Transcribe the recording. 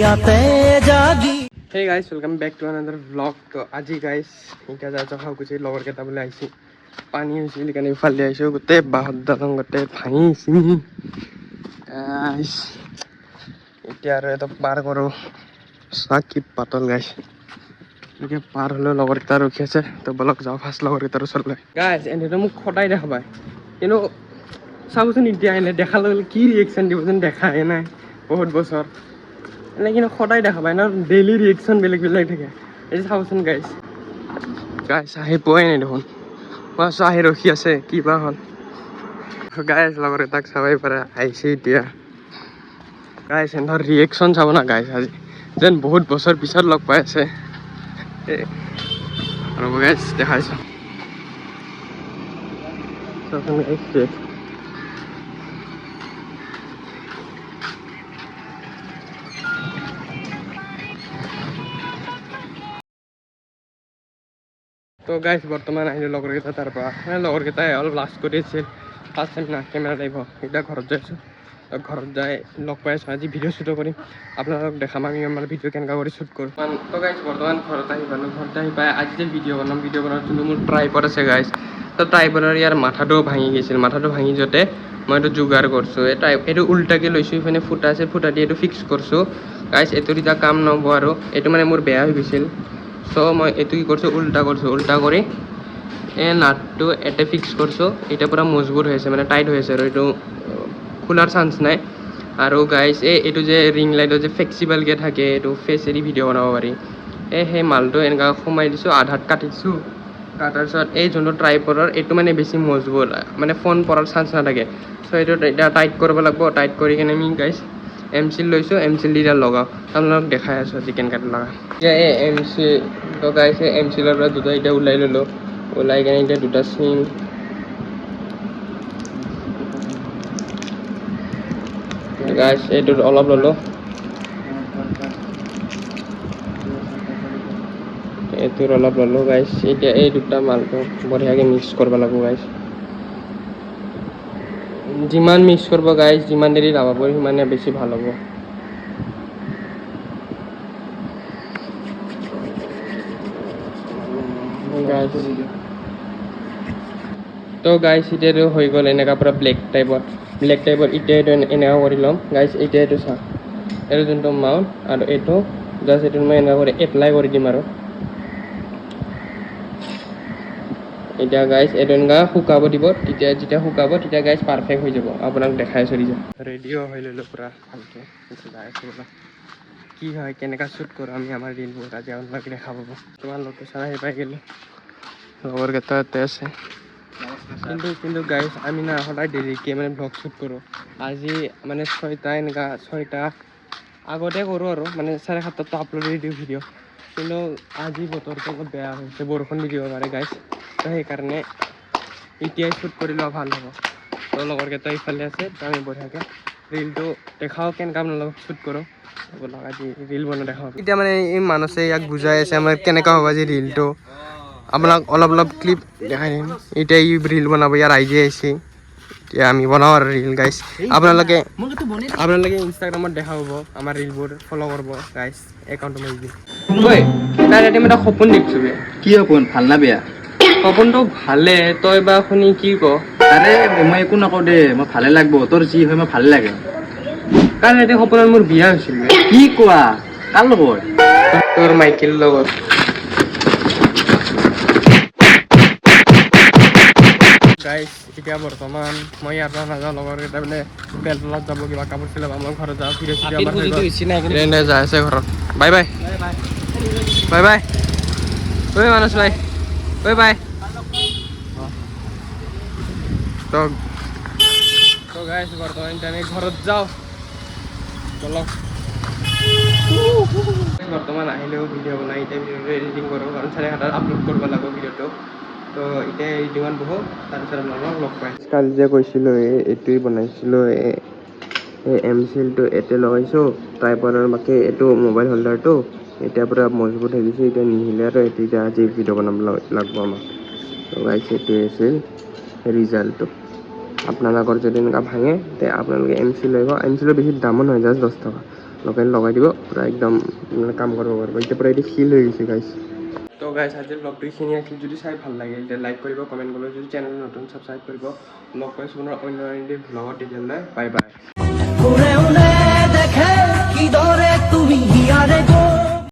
Hey guys, welcome back to another vlog. তো আজি guys এতিয়া যাই খাও কিছু লগৰ কেইটা বলে আইছি পানী হৈছিল কাৰণে ইফালে আইছো গোটে বাহত দাদন গোটে ভাঙিছি গাইস এতিয়া আৰু এটা পাৰ কৰো সাকি পাতল গাইস একে পাৰ হলো লগৰ কেইটা ৰখি আছে তো বলক যাও ফাৰ্ষ্ট লগৰ কেইটাৰ ওচৰলৈ গাইস এনেটো মোক খটাই দেখাবাই কিন্তু চাওচোন এতিয়া এনে দেখালে কি ৰিয়েকচন দিব যেন দেখাই নাই বহুত বছৰ लेकिन खदाय देखा पाए ना डेली रिएक्शन बेलेग बेलेग থাকে এই চাওচোন গাইস গাইস আহি পোৱাই নাই দেখোন বাস আহি ৰখি আছে কি বা হল গাইস লগৰ তাক চাবাই পাৰা আইছে এতিয়া গাইস এন্ডৰ ৰিएक्शन চাব না গাইস আজি যেন বহুত বছৰ পিছত লগ পাই আছে আৰু গাইস দেখাইছো চাওচোন গাইস তো গাইস বৰ্তমান আইলো লগৰ কেইটা তাৰ পৰা লগৰ কেইটাই অলপ লাষ্ট কৰিছিল ফাৰ্ষ্ট টাইম না কেমেৰা লাইভ এটা ঘৰত যাইছো ঘৰত যাই লগ পাই আছো আজি ভিডিঅ' শ্বুট কৰিম আপোনালোকক দেখাম আমি আমাৰ ভিডিঅ' কেনেকা কৰি শ্বুট কৰোঁ তো গাইস বৰ্তমান ঘৰত আহি পালো ঘৰত আহি পাই আজি যে ভিডিঅ' বনাম ভিডিঅ' বনোৱাৰ যোনটো মোৰ ট্ৰাইপড আছে গাইস তো ট্ৰাইপডৰ ইয়াৰ মাথাটো ভাঙি গৈছিল মাথাটো ভাঙি যোৱাতে মই এইটো যোগাৰ কৰিছোঁ এইটো উল্টাকে লৈছোঁ ইফালে ফুটা আছে ফুটা দি এইটো ফিক্স কৰিছোঁ গাইস এইটো এতিয়া কাম নহ'ব আৰু এইটো মানে মোৰ বেয়া হৈ গৈছিল সো মই এইটো কি কৰিছোঁ উল্টা কৰি এই নাটটো এতে ফিক্স কৰিছোঁ এটা পুৰা মজবুত হৈ আছে মানে টাইট হৈ আছে আৰু এইটো খোলাৰ চান্স নাই আৰু গাইস এইটো যে ৰিং লাইটৰ যে ফ্লেক্সিবলকৈ থাকে এইটো ফেচ এৰি ভিডিঅ' বনাব পাৰি সেই মালটো এনেকুৱা সোমাই দিছোঁ আধাত কাটিছোঁ কাটাৰ পিছত এই যোনটো ট্ৰাইপডৰ এইটো মানে বেছি মজবুত মানে ফোন পৰাৰ চান্স নাথাকে চ' এইটো এতিয়া টাইট কৰিব লাগিব টাইট কৰি কিনে আমি গাইস এমচিল লৈছোঁ এমচিল দি লগাওঁ আপোনালোকক দেখাই আছোঁ আজি কেনেকৈ লগা এতিয়া এই এমচি তো গাইস এমচিলৰ পৰা দুটা এতিয়া ওলাই ল'লোঁ ওলাই কিনে এতিয়া দুটা চিম গাইস এইটোত অলপ ল'লোঁ এইটোৰ অলপ ল'লোঁ গাইস এতিয়া এই দুটা মালটো বঢ়িয়াকৈ মিক্স কৰিব লাগিব গাইস যিমান মিক্স কৰিব গাইস যিমান দেৰি লগাব সিমানে বেছি ভাল হ'ব তো গাইস এতিয়াটো হৈ গ'ল এনেকুৱা পুৰা ব্লেক টাইপৰ এতিয়া এইটো এনেকুৱা কৰি ল'ম গাইস এতিয়া এইটো চা এইটো যোনটো মাউণ্ট আৰু এইটো জাষ্ট এইটো মই এনেকুৱা কৰি এপ্লাই কৰি দিম আৰু এতিয়া গাইস এইটো এনেকুৱা শুকাব দিব যেতিয়া শুকাব তেতিয়া গাইস পাৰফেক্ট হৈ যাব আপোনাক দেখাই চলি যাম ৰেডিও হৈ ল'লোঁ পুৰা ভালকৈ কি হয় কেনেকুৱা শ্বুট কৰোঁ আমি আমাৰ ৰিলবোৰ আজি আপোনালোকে দেখা পাব তোমাৰ লোকেশ্যন আহি পাই গ'লোঁ লগৰ কেইটা ইয়াতে আছে কিন্তু গাইস আমি না সদায় দেৰিকৈ মানে ব্লগ শ্বুট কৰোঁ আজি মানে ছয়টা আগতে কৰোঁ আৰু মানে 7:30ত আপলোড দি দিওঁ ভিডিঅ' কিন্তু আজি বতৰটো অলপ বেয়া হৈছে বৰষুণ দি দিব পাৰে গাইস তো সেইকাৰণে এতিয়াই শ্বুট কৰি লোৱা ভাল হ'ব তো লগৰ কেইটা ইফালে আছে তো আমি বঢ়িয়াকৈ ৰিলটো দেখাওঁ কেনেকুৱা আপোনালোকক শ্বুট কৰোঁ আজি ৰিল বনাই দেখাওঁ এতিয়া মানে এই মানুহে ইয়াক বুজাই আছে আমাৰ কেনেকুৱা হ'ব আজি ৰিলটো আপোনাক অলপ ক্লিপ দেখাই দিম এতিয়া ই ৰিল বনাব ইয়াৰ আইডিয়া আহিছে এতিয়া আমি বনাওঁ আৰু ৰিল গাইস আপোনালোকে ইনষ্টাগ্ৰামত দেখা পাব আমাৰ ৰিলবোৰ ফ'ল' কৰিব গাইস একাউণ্টটো মই দিম ঐ তাৰ ৰাতি মই এটা সপোন দেখিছোঁ কি সপোন ভাল না বেয়া সপোনটো ভালে তই বা শুনি কি ক আৰে মই একো নকওঁ দে মই ভালে লাগব তোৰ যি হয় মই ভালে লাগে কাৰণ ৰাতি সপোনত মোৰ বিয়া হৈছিল কি কোৱা কাৰ লগত তোৰ মাইকেল লগত গাইস এতিয়া বৰ্তমান মই ইয়াৰ পৰা নাযাওঁ লগৰ কেইটা মানে বেলতলাত যাব কিবা কাপোৰ চিলাব মই ঘৰত যাওঁ ভিডিঅ' যাই আছে ঘৰত বাই বাই ঐ মানস বাই বাই তো গাইস বৰ্তমান আমি ঘৰত যাওঁ বলক বৰ্তমান আহিলেও ভিডিঅ' বনাই এতিয়া ভিডিঅ'টো এডিটিং কৰোঁ কাৰণ 7:30 আপলোড কৰিব লাগিব ভিডিঅ'টো তো এতিয়া এডিটিঙত বহুত তাৰপিছত আপোনালোকক লগ পাই কালি যে কৈছিলোঁ এইটোৱে বনাইছিলোঁ এই এমচিলটো এতে লগাইছোঁ ট্ৰাইপডৰ বাকী এইটো মোবাইল হোল্ডাৰটো এতিয়া পূৰা মজবুত হৈ গৈছে এতিয়া নিহিলে আৰু এতিয়া আজি ভিডিঅ' বনাব লাগিব আমাক তো গাইছ এইটোৱে আছিল ৰিজাল্টটো আপোনালোকৰ যদি এনেকুৱা ভাঙে তে আপোনালোকে এমচিল লাগিব এমচিলৰ বেছি দামো নহয় জাষ্ট 10 টকা লগাই দিব পূৰা একদম মানে কাম কৰিব পাৰিব এতিয়া পূৰা এইটো শিল হৈ গৈছে গাইছ তো গাইছ আজিৰ ব্লগটো এইখিনি আছিল যদি চাই ভাল লাগে তেতিয়া লাইক কৰিব কমেণ্ট কৰিব যদি চেনেল নতুন ছাবস্ক্ৰাইব কৰিব লগ পাইছোঁ পুনৰ অন্য এটি ব্লগত তেতিয়াহ'লে বাই বাই